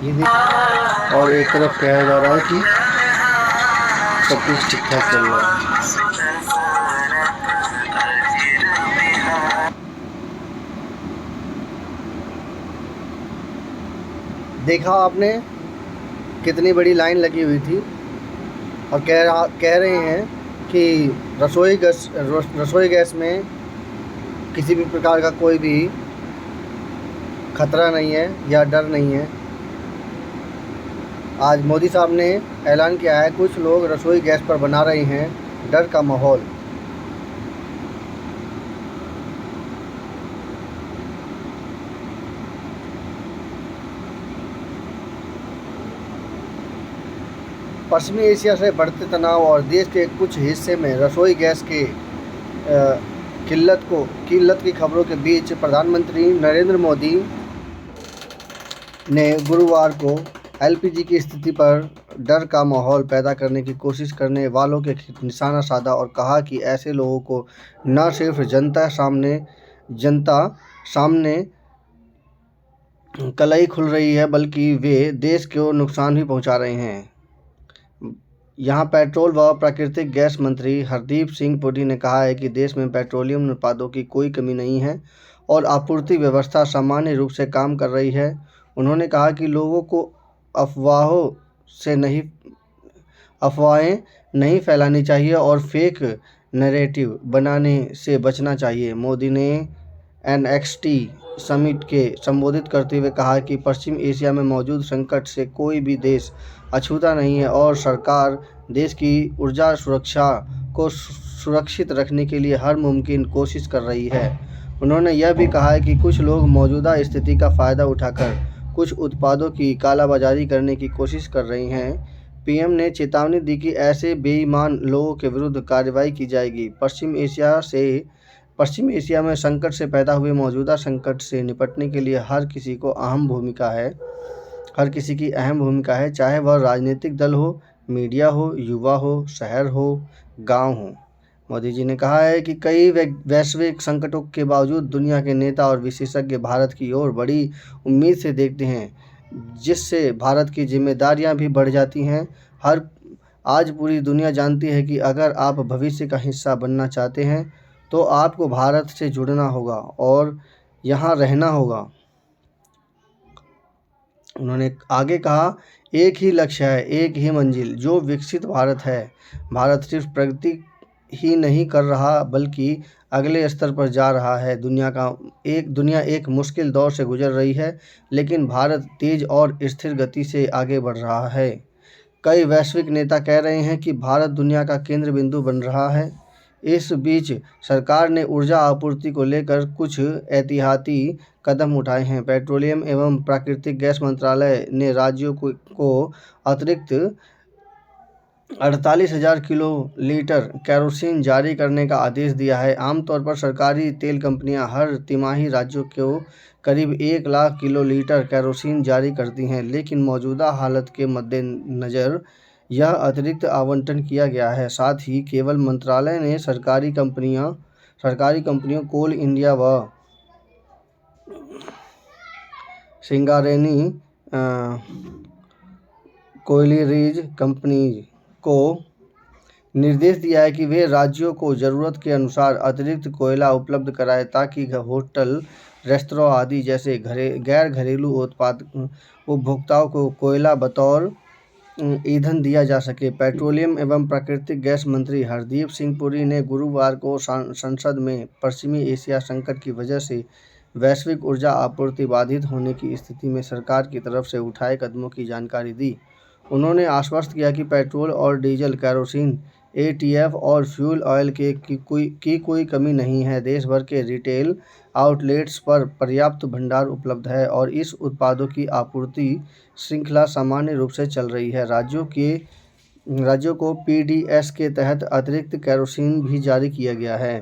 ये देख, और एक तरफ कहा जा रहा है कि सब कुछ ठीक ठाक चल रहा है। देखा आपने कितनी बड़ी लाइन लगी हुई थी, और कह रहे हैं कि रसोई गैस में किसी भी प्रकार का कोई भी खतरा नहीं है या डर नहीं है। आज मोदी साहब ने ऐलान किया है, कुछ लोग रसोई गैस पर बना रहे हैं डर का माहौल। पश्चिमी एशिया से बढ़ते तनाव और देश के कुछ हिस्से में रसोई गैस के किल्लत की खबरों के बीच प्रधानमंत्री नरेंद्र मोदी ने गुरुवार को एलपीजी की स्थिति पर डर का माहौल पैदा करने की कोशिश करने वालों के निशाना साधा और कहा कि ऐसे लोगों को न सिर्फ जनता सामने कलई खुल रही है, बल्कि वे देश को नुकसान भी पहुंचा रहे हैं। यहाँ पेट्रोल व प्राकृतिक गैस मंत्री हरदीप सिंह पुरी ने कहा है कि देश में पेट्रोलियम उत्पादों की कोई कमी नहीं है और आपूर्ति व्यवस्था सामान्य रूप से काम कर रही है। उन्होंने कहा कि लोगों को अफवाहों से नहीं अफवाहें नहीं फैलानी चाहिए और फेक नैरेटिव बनाने से बचना चाहिए। मोदी ने एनएक्सटी समिट के संबोधित करते हुए कहा कि पश्चिम एशिया में मौजूद संकट से कोई भी देश अछूता नहीं है और सरकार देश की ऊर्जा सुरक्षा को सुरक्षित रखने के लिए हर मुमकिन कोशिश कर रही है। उन्होंने यह भी कहा है कि कुछ लोग मौजूदा स्थिति का फ़ायदा उठाकर कुछ उत्पादों की कालाबाजारी करने की कोशिश कर रहे हैं। पीएम ने चेतावनी दी कि ऐसे बेईमान लोगों के विरुद्ध कार्रवाई की जाएगी। पश्चिम एशिया में संकट से पैदा हुए मौजूदा संकट से निपटने के लिए हर किसी की अहम भूमिका है, चाहे वह राजनीतिक दल हो, मीडिया हो, युवा हो, शहर हो, गांव हो। मोदी जी ने कहा है कि कई वैश्विक संकटों के बावजूद दुनिया के नेता और विशेषज्ञ भारत की ओर बड़ी उम्मीद से देखते हैं, जिससे भारत की जिम्मेदारियां भी बढ़ जाती हैं। आज पूरी दुनिया जानती है कि अगर आप भविष्य का हिस्सा बनना चाहते हैं तो आपको भारत से जुड़ना होगा और यहाँ रहना होगा। उन्होंने आगे कहा, एक ही लक्ष्य है, एक ही मंजिल, जो विकसित भारत है। भारत सिर्फ प्रगति ही नहीं कर रहा बल्कि अगले स्तर पर जा रहा है। दुनिया एक मुश्किल दौर से गुजर रही है, लेकिन भारत तेज और स्थिर गति से आगे बढ़ रहा है। कई वैश्विक नेता कह रहे हैं कि भारत दुनिया का केंद्र बिंदु बन रहा है। इस बीच सरकार ने ऊर्जा आपूर्ति को लेकर कुछ एहतियाती कदम उठाए हैं। पेट्रोलियम एवं प्राकृतिक गैस मंत्रालय ने राज्यों को अतिरिक्त 48,000 किलोलीटर केरोसिन जारी करने का आदेश दिया है। आमतौर पर सरकारी तेल कंपनियां हर तिमाही राज्यों को करीब 1 लाख किलोलीटर केरोसिन जारी करती हैं, लेकिन मौजूदा हालत के मद्देनज़र यह अतिरिक्त आवंटन किया गया है। साथ ही केवल मंत्रालय ने सरकारी कंपनियों कोल इंडिया व सिंगारेनी कोयलीरीज कंपनी को निर्देश दिया है कि वे राज्यों को ज़रूरत के अनुसार अतिरिक्त कोयला उपलब्ध कराएं, ताकि होटल, रेस्तरां आदि जैसे गैर घरेलू उपभोक्ताओं को कोयला बतौर ईंधन दिया जा सके। पेट्रोलियम एवं प्राकृतिक गैस मंत्री हरदीप सिंह पुरी ने गुरुवार को संसद में पश्चिमी एशिया संकट की वजह से वैश्विक ऊर्जा आपूर्ति बाधित होने की स्थिति में सरकार की तरफ से उठाए कदमों की जानकारी दी। उन्होंने आश्वस्त किया कि पेट्रोल और डीजल, केरोसिन, एटीएफ और फ्यूल ऑयल की कोई कमी नहीं है। देश भर के रिटेल आउटलेट्स पर पर्याप्त भंडार उपलब्ध है और इस उत्पादों की आपूर्ति श्रृंखला सामान्य रूप से चल रही है। राज्यों को पीडीएस के तहत अतिरिक्त केरोसिन भी जारी किया गया है।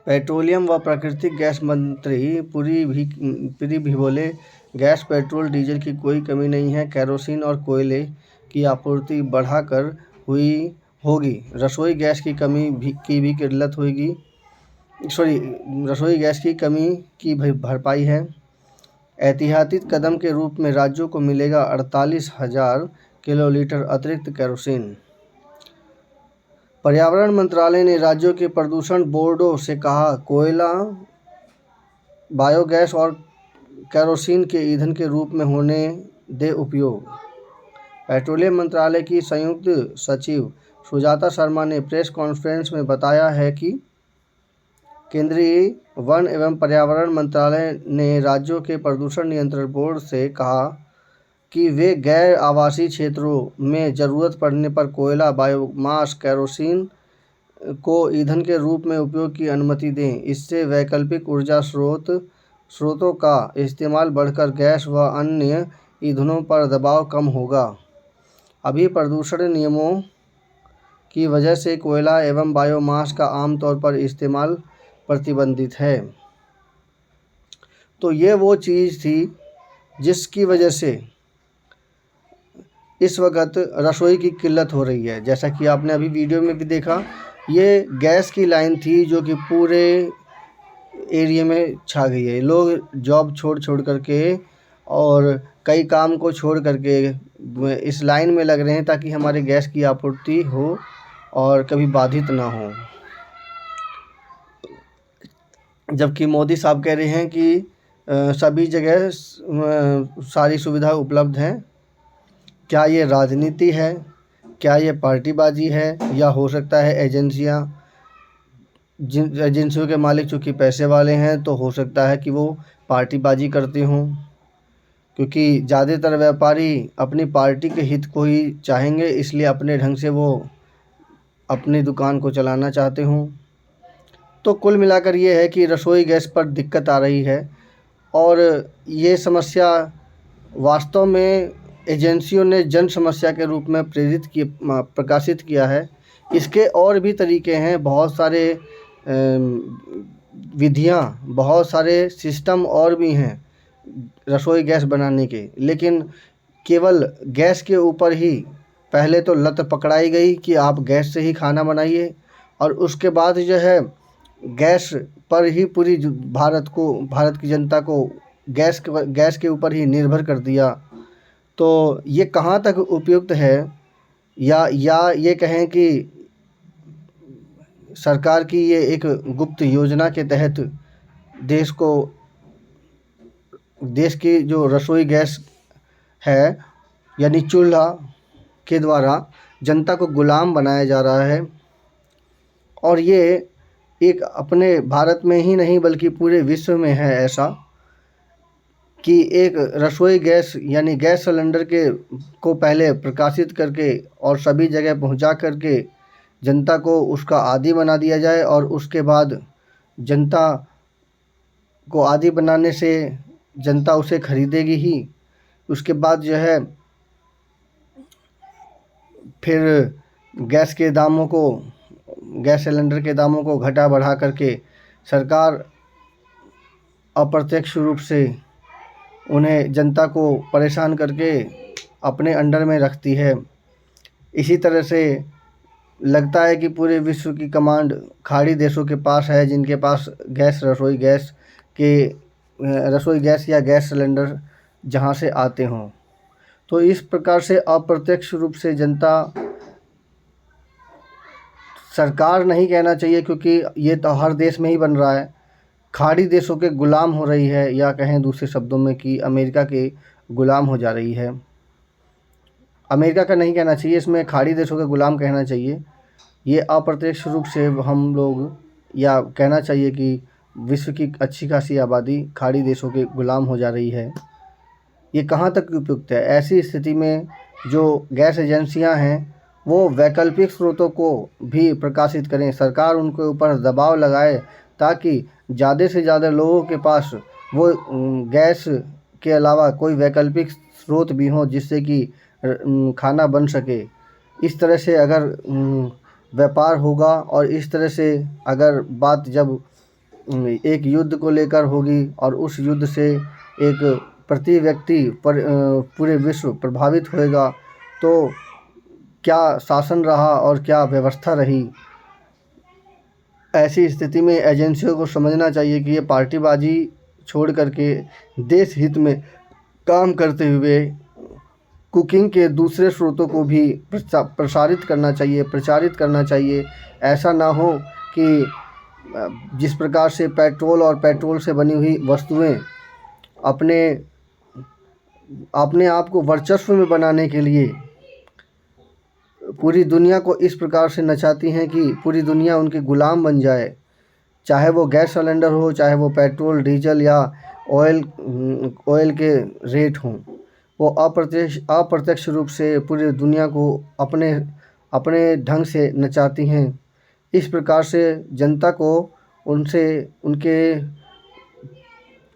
पेट्रोलियम व प्राकृतिक गैस मंत्री पुरी भी बोले, गैस, पेट्रोल, डीजल की कोई कमी नहीं है। केरोसिन और कोयले की आपूर्ति बढ़ाकर होगी। रसोई गैस की कमी की भरपाई है। ऐतिहासिक कदम के रूप में राज्यों को मिलेगा 48,000 किलोलीटर अतिरिक्त केरोसिन। पर्यावरण मंत्रालय ने राज्यों के प्रदूषण बोर्डों से कहा, कोयला, बायोगैस और केरोसिन के ईंधन के रूप में होने दे उपयोग। पेट्रोलियम मंत्रालय की संयुक्त सचिव सुजाता शर्मा ने प्रेस कॉन्फ्रेंस में बताया है कि केंद्रीय वन एवं पर्यावरण मंत्रालय ने राज्यों के प्रदूषण नियंत्रण बोर्ड से कहा कि वे गैर आवासीय क्षेत्रों में ज़रूरत पड़ने पर कोयला, बायोमास, केरोसिन को ईंधन के रूप में उपयोग की अनुमति दें। इससे वैकल्पिक ऊर्जा स्रोतों का इस्तेमाल बढ़कर गैस व अन्य ईंधनों पर दबाव कम होगा। अभी प्रदूषण नियमों की वजह से कोयला एवं बायोमास का आमतौर पर इस्तेमाल प्रतिबंधित है। तो ये वो चीज़ थी जिसकी वजह से इस वक्त रसोई की किल्लत हो रही है। जैसा कि आपने अभी वीडियो में भी देखा, ये गैस की लाइन थी जो कि पूरे एरिया में छा गई है। लोग जॉब छोड़ करके और कई काम को छोड़ करके इस लाइन में लग रहे हैं ताकि हमारे गैस की आपूर्ति हो और कभी बाधित ना हो। जबकि मोदी साहब कह रहे हैं कि सभी जगह सारी सुविधा उपलब्ध हैं। क्या ये राजनीति है? क्या ये पार्टीबाजी है? या हो सकता है एजेंसियां, जिन एजेंसियों के मालिक चूँकि पैसे वाले हैं तो हो सकता है कि वो पार्टीबाजी करते हों, क्योंकि ज़्यादातर व्यापारी अपनी पार्टी के हित को ही चाहेंगे, इसलिए अपने ढंग से वो अपनी दुकान को चलाना चाहते हों। तो कुल मिलाकर ये है कि रसोई गैस पर दिक्कत आ रही है और ये समस्या वास्तव में एजेंसियों ने जन समस्या के रूप में प्रकाशित किया है। इसके और भी तरीके हैं, बहुत सारे विधियां, बहुत सारे सिस्टम और भी हैं रसोई गैस बनाने के, लेकिन केवल गैस के ऊपर ही पहले तो लत पकड़ाई गई कि आप गैस से ही खाना बनाइए, और उसके बाद जो है गैस पर ही पूरी भारत की जनता को गैस के ऊपर ही निर्भर कर दिया। तो ये कहाँ तक उपयुक्त है, या ये कहें कि सरकार की ये एक गुप्त योजना के तहत देश की जो रसोई गैस है यानी चूल्हा के द्वारा जनता को गुलाम बनाया जा रहा है। और ये एक अपने भारत में ही नहीं बल्कि पूरे विश्व में है ऐसा कि एक रसोई गैस यानी गैस सिलेंडर को पहले प्रकाशित करके और सभी जगह पहुंचा करके जनता को उसका आदी बना दिया जाए, और उसके बाद जनता को आदी बनाने से जनता उसे खरीदेगी ही। उसके बाद जो है फिर गैस सिलेंडर के दामों को घटा बढ़ा करके सरकार अप्रत्यक्ष रूप से उन्हें, जनता को परेशान करके अपने अंडर में रखती है। इसी तरह से लगता है कि पूरे विश्व की कमांड खाड़ी देशों के पास है, जिनके पास रसोई गैस या गैस सिलेंडर जहां से आते हों। तो इस प्रकार से अप्रत्यक्ष रूप से जनता, सरकार नहीं कहना चाहिए क्योंकि ये तो हर देश में ही बन रहा है, खाड़ी देशों के गुलाम हो रही है, या कहें दूसरे शब्दों में कि अमेरिका के गुलाम हो जा रही है। अमेरिका का नहीं कहना चाहिए, इसमें खाड़ी देशों के गुलाम कहना चाहिए। ये अप्रत्यक्ष रूप से हम लोग, या कहना चाहिए कि विश्व की अच्छी खासी आबादी खाड़ी देशों के गुलाम हो जा रही है। ये कहाँ तक उपयुक्त है? ऐसी स्थिति में जो गैस एजेंसियां हैं वो वैकल्पिक स्रोतों को भी प्रकाशित करें, सरकार उनके ऊपर दबाव लगाए ताकि ज़्यादा से ज़्यादा लोगों के पास वो गैस के अलावा कोई वैकल्पिक स्रोत भी हो जिससे कि खाना बन सके। इस तरह से अगर व्यापार होगा और इस तरह से अगर बात जब एक युद्ध को लेकर होगी और उस युद्ध से एक प्रति व्यक्ति पूरे विश्व प्रभावित होएगा, तो क्या शासन रहा और क्या व्यवस्था रही। ऐसी स्थिति में एजेंसियों को समझना चाहिए कि ये पार्टीबाजी छोड़ करके देश हित में काम करते हुए कुकिंग के दूसरे स्रोतों को भी प्रचारित करना चाहिए। ऐसा ना हो कि जिस प्रकार से पेट्रोल और पेट्रोल से बनी हुई वस्तुएं अपने आप को वर्चस्व में बनाने के लिए पूरी दुनिया को इस प्रकार से नचाती हैं कि पूरी दुनिया उनके गुलाम बन जाए। चाहे वो गैस सिलेंडर हो, चाहे वो पेट्रोल, डीजल या ऑयल के रेट हों, वो अप्रत्यक्ष रूप से पूरी दुनिया को अपने ढंग से नचाती हैं। इस प्रकार से जनता को उनके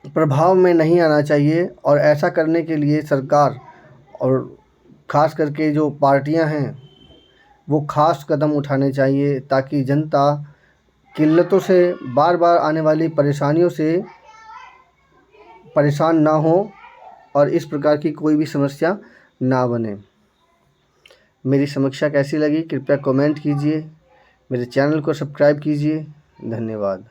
प्रभाव में नहीं आना चाहिए और ऐसा करने के लिए सरकार और ख़ास करके जो पार्टियां हैं वो ख़ास कदम उठाने चाहिए, ताकि जनता किल्लतों से, बार बार आने वाली परेशानियों से परेशान ना हो और इस प्रकार की कोई भी समस्या ना बने। मेरी समीक्षा कैसी लगी कृपया कमेंट कीजिए, मेरे चैनल को सब्सक्राइब कीजिए। धन्यवाद।